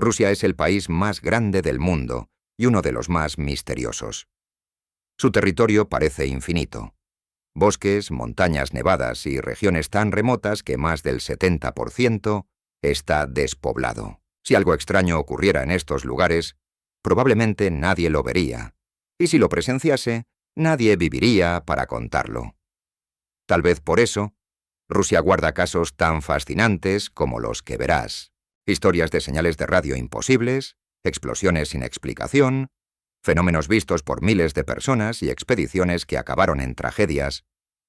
Rusia es el país más grande del mundo y uno de los más misteriosos. Su territorio parece infinito. Bosques, montañas nevadas y regiones tan remotas que más del 70% está despoblado. Si algo extraño ocurriera en estos lugares, probablemente nadie lo vería, y si lo presenciase, nadie viviría para contarlo. Tal vez por eso, Rusia guarda casos tan fascinantes como los que verás. Historias de señales de radio imposibles, explosiones sin explicación, fenómenos vistos por miles de personas y expediciones que acabaron en tragedias,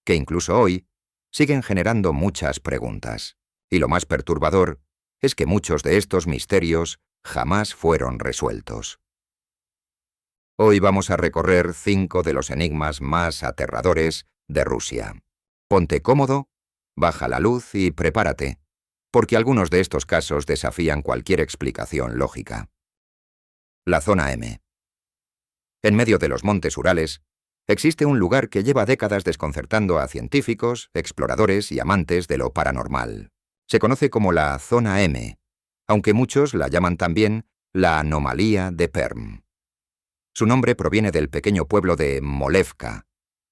que incluso hoy siguen generando muchas preguntas. Y lo más perturbador es que muchos de estos misterios jamás fueron resueltos. Hoy vamos a recorrer 5 de los enigmas más aterradores de Rusia. Ponte cómodo, baja la luz y prepárate, porque algunos de estos casos desafían cualquier explicación lógica. La zona M. En medio de los montes Urales, existe un lugar que lleva décadas desconcertando a científicos, exploradores y amantes de lo paranormal. Se conoce como la zona M, aunque muchos la llaman también la anomalía de Perm. Su nombre proviene del pequeño pueblo de Molevka,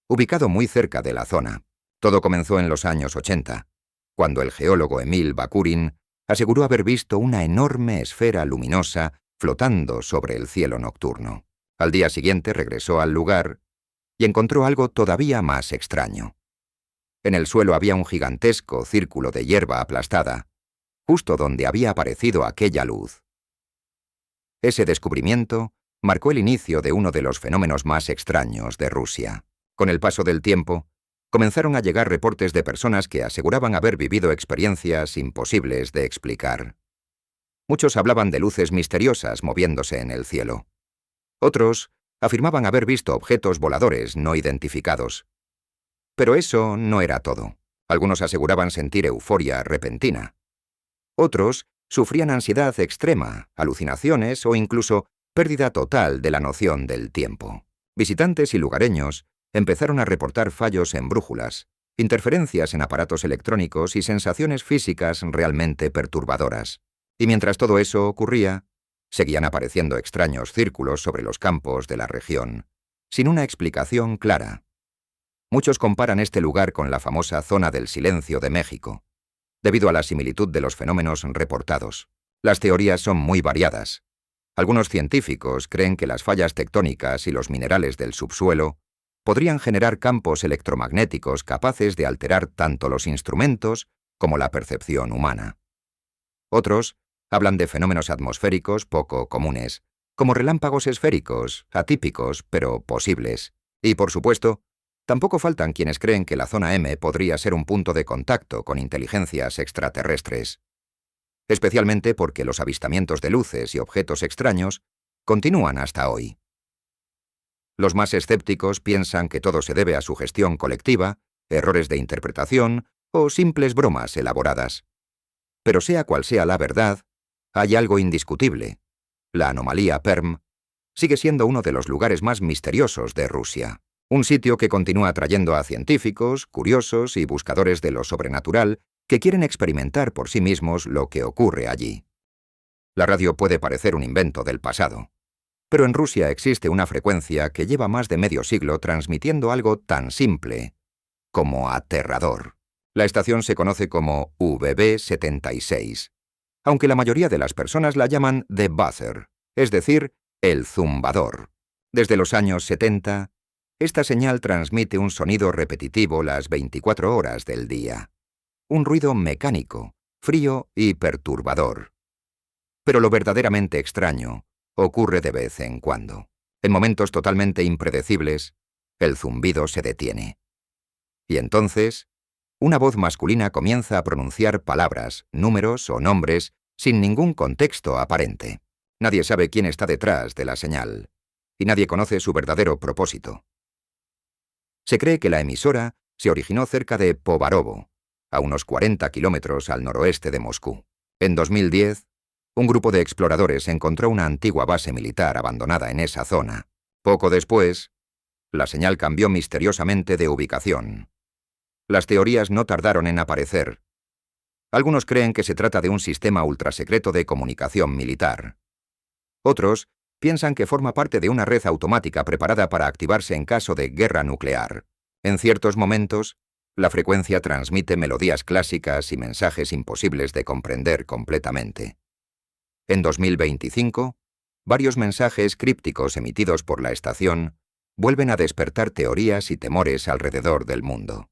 ubicado muy cerca de la zona. Todo comenzó en los años 80, cuando el geólogo Emil Bakurin aseguró haber visto una enorme esfera luminosa flotando sobre el cielo nocturno. Al día siguiente regresó al lugar y encontró algo todavía más extraño. En el suelo había un gigantesco círculo de hierba aplastada, justo donde había aparecido aquella luz. Ese descubrimiento marcó el inicio de uno de los fenómenos más extraños de Rusia. Con el paso del tiempo, comenzaron a llegar reportes de personas que aseguraban haber vivido experiencias imposibles de explicar. Muchos hablaban de luces misteriosas moviéndose en el cielo. Otros afirmaban haber visto objetos voladores no identificados. Pero eso no era todo. Algunos aseguraban sentir euforia repentina. Otros sufrían ansiedad extrema, alucinaciones o incluso pérdida total de la noción del tiempo. Visitantes y lugareños empezaron a reportar fallos en brújulas, interferencias en aparatos electrónicos y sensaciones físicas realmente perturbadoras. Y mientras todo eso ocurría, seguían apareciendo extraños círculos sobre los campos de la región, sin una explicación clara. Muchos comparan este lugar con la famosa zona del silencio de México, debido a la similitud de los fenómenos reportados. Las teorías son muy variadas. Algunos científicos creen que las fallas tectónicas y los minerales del subsuelo podrían generar campos electromagnéticos capaces de alterar tanto los instrumentos como la percepción humana. Otros hablan de fenómenos atmosféricos poco comunes, como relámpagos esféricos, atípicos pero posibles. Y, por supuesto, tampoco faltan quienes creen que la zona M podría ser un punto de contacto con inteligencias extraterrestres, especialmente porque los avistamientos de luces y objetos extraños continúan hasta hoy. Los más escépticos piensan que todo se debe a sugestión colectiva, errores de interpretación o simples bromas elaboradas. Pero sea cual sea la verdad, hay algo indiscutible. La anomalía Perm sigue siendo uno de los lugares más misteriosos de Rusia. Un sitio que continúa atrayendo a científicos, curiosos y buscadores de lo sobrenatural que quieren experimentar por sí mismos lo que ocurre allí. La radio puede parecer un invento del pasado, pero en Rusia existe una frecuencia que lleva más de medio siglo transmitiendo algo tan simple como aterrador. La estación se conoce como VB76, aunque la mayoría de las personas la llaman The Buzzer, es decir, el zumbador. Desde los años 70, esta señal transmite un sonido repetitivo las 24 horas del día. Un ruido mecánico, frío y perturbador. Pero lo verdaderamente extraño ocurre de vez en cuando. En momentos totalmente impredecibles, el zumbido se detiene. Y entonces, una voz masculina comienza a pronunciar palabras, números o nombres sin ningún contexto aparente. Nadie sabe quién está detrás de la señal, y nadie conoce su verdadero propósito. Se cree que la emisora se originó cerca de Povarovo, a unos 40 kilómetros al noroeste de Moscú. En 2010, un grupo de exploradores encontró una antigua base militar abandonada en esa zona. Poco después, la señal cambió misteriosamente de ubicación. Las teorías no tardaron en aparecer. Algunos creen que se trata de un sistema ultrasecreto de comunicación militar. Otros piensan que forma parte de una red automática preparada para activarse en caso de guerra nuclear. En ciertos momentos, la frecuencia transmite melodías clásicas y mensajes imposibles de comprender completamente. En 2025, varios mensajes crípticos emitidos por la estación vuelven a despertar teorías y temores alrededor del mundo.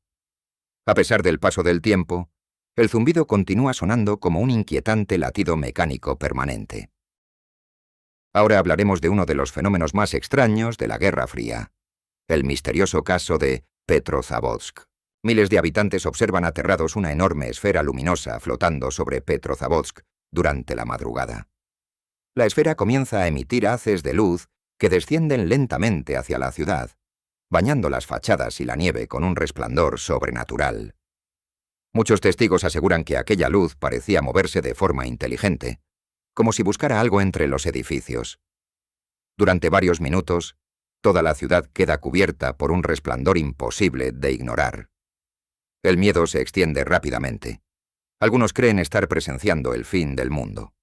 A pesar del paso del tiempo, el zumbido continúa sonando como un inquietante latido mecánico permanente. Ahora hablaremos de uno de los fenómenos más extraños de la Guerra Fría, el misterioso caso de Petrozavodsk. Miles de habitantes observan aterrados una enorme esfera luminosa flotando sobre Petrozavodsk durante la madrugada. La esfera comienza a emitir haces de luz que descienden lentamente hacia la ciudad, bañando las fachadas y la nieve con un resplandor sobrenatural. Muchos testigos aseguran que aquella luz parecía moverse de forma inteligente, como si buscara algo entre los edificios. Durante varios minutos, toda la ciudad queda cubierta por un resplandor imposible de ignorar. El miedo se extiende rápidamente. Algunos creen estar presenciando el fin del mundo.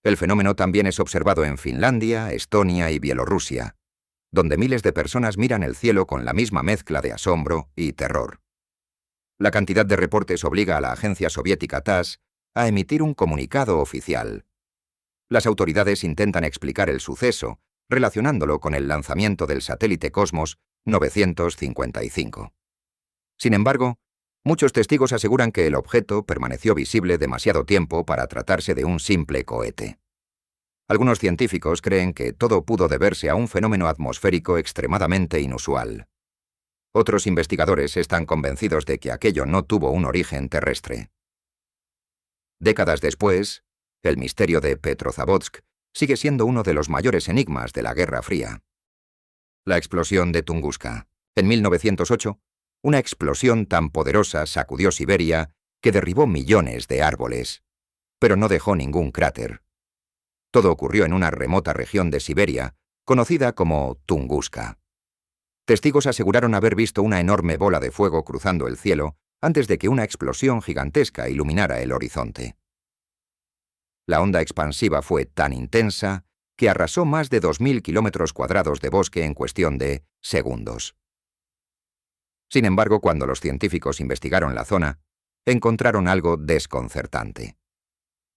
El fenómeno también es observado en Finlandia, Estonia y Bielorrusia, donde miles de personas miran el cielo con la misma mezcla de asombro y terror. La cantidad de reportes obliga a la agencia soviética TASS a emitir un comunicado oficial. Las autoridades intentan explicar el suceso, relacionándolo con el lanzamiento del satélite Cosmos 955. Sin embargo, muchos testigos aseguran que el objeto permaneció visible demasiado tiempo para tratarse de un simple cohete. Algunos científicos creen que todo pudo deberse a un fenómeno atmosférico extremadamente inusual. Otros investigadores están convencidos de que aquello no tuvo un origen terrestre. Décadas después, el misterio de Petrozavodsk sigue siendo uno de los mayores enigmas de la Guerra Fría. La explosión de Tunguska. En 1908, una explosión tan poderosa sacudió Siberia que derribó millones de árboles, pero no dejó ningún cráter. Todo ocurrió en una remota región de Siberia, conocida como Tunguska. Testigos aseguraron haber visto una enorme bola de fuego cruzando el cielo antes de que una explosión gigantesca iluminara el horizonte. La onda expansiva fue tan intensa que arrasó más de 2.000 kilómetros cuadrados de bosque en cuestión de segundos. Sin embargo, cuando los científicos investigaron la zona, encontraron algo desconcertante.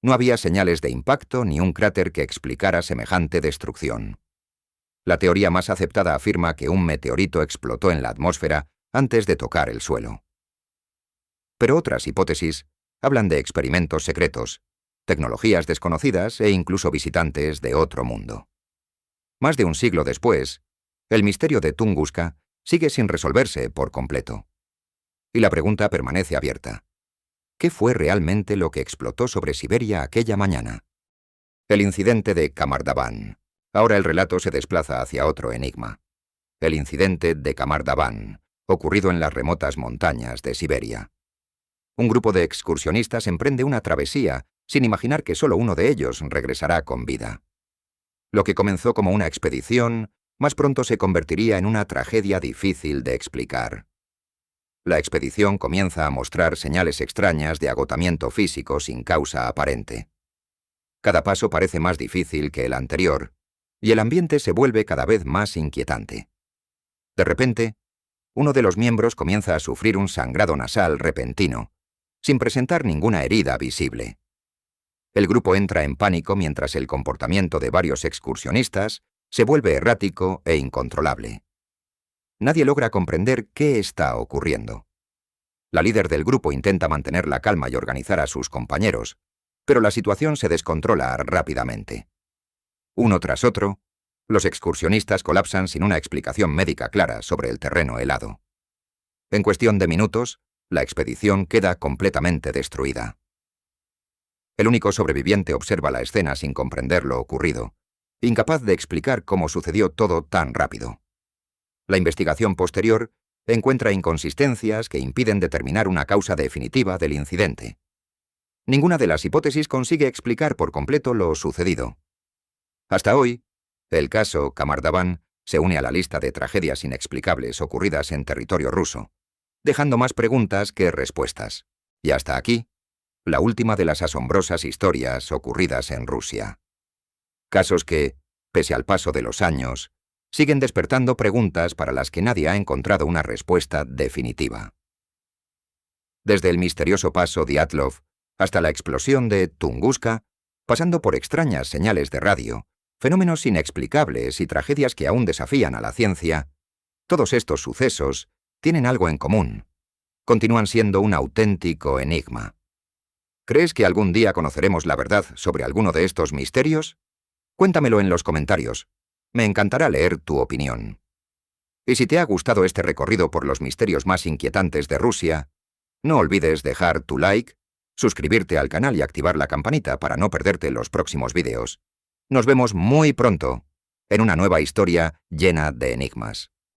No había señales de impacto ni un cráter que explicara semejante destrucción. La teoría más aceptada afirma que un meteorito explotó en la atmósfera antes de tocar el suelo. Pero otras hipótesis hablan de experimentos secretos, tecnologías desconocidas e incluso visitantes de otro mundo. Más de un siglo después, el misterio de Tunguska sigue sin resolverse por completo. Y la pregunta permanece abierta. ¿Qué fue realmente lo que explotó sobre Siberia aquella mañana? El incidente de Kamardavan. Ahora el relato se desplaza hacia otro enigma. El incidente de Kamardavan, ocurrido en las remotas montañas de Siberia. Un grupo de excursionistas emprende una travesía sin imaginar que solo uno de ellos regresará con vida. Lo que comenzó como una expedición, más pronto se convertiría en una tragedia difícil de explicar. La expedición comienza a mostrar señales extrañas de agotamiento físico sin causa aparente. Cada paso parece más difícil que el anterior, y el ambiente se vuelve cada vez más inquietante. De repente, uno de los miembros comienza a sufrir un sangrado nasal repentino, sin presentar ninguna herida visible. El grupo entra en pánico mientras el comportamiento de varios excursionistas se vuelve errático e incontrolable. Nadie logra comprender qué está ocurriendo. La líder del grupo intenta mantener la calma y organizar a sus compañeros, pero la situación se descontrola rápidamente. Uno tras otro, los excursionistas colapsan sin una explicación médica clara sobre el terreno helado. En cuestión de minutos, la expedición queda completamente destruida. El único sobreviviente observa la escena sin comprender lo ocurrido, incapaz de explicar cómo sucedió todo tan rápido. La investigación posterior encuentra inconsistencias que impiden determinar una causa definitiva del incidente. Ninguna de las hipótesis consigue explicar por completo lo sucedido. Hasta hoy, el caso Kamardavan se une a la lista de tragedias inexplicables ocurridas en territorio ruso, dejando más preguntas que respuestas. Y hasta aquí, la última de las asombrosas historias ocurridas en Rusia. Casos que, pese al paso de los años, siguen despertando preguntas para las que nadie ha encontrado una respuesta definitiva. Desde el misterioso paso Dyatlov hasta la explosión de Tunguska, pasando por extrañas señales de radio, fenómenos inexplicables y tragedias que aún desafían a la ciencia, todos estos sucesos tienen algo en común. Continúan siendo un auténtico enigma. ¿Crees que algún día conoceremos la verdad sobre alguno de estos misterios? Cuéntamelo en los comentarios. Me encantará leer tu opinión. Y si te ha gustado este recorrido por los misterios más inquietantes de Rusia, no olvides dejar tu like, suscribirte al canal y activar la campanita para no perderte los próximos vídeos. Nos vemos muy pronto en una nueva historia llena de enigmas.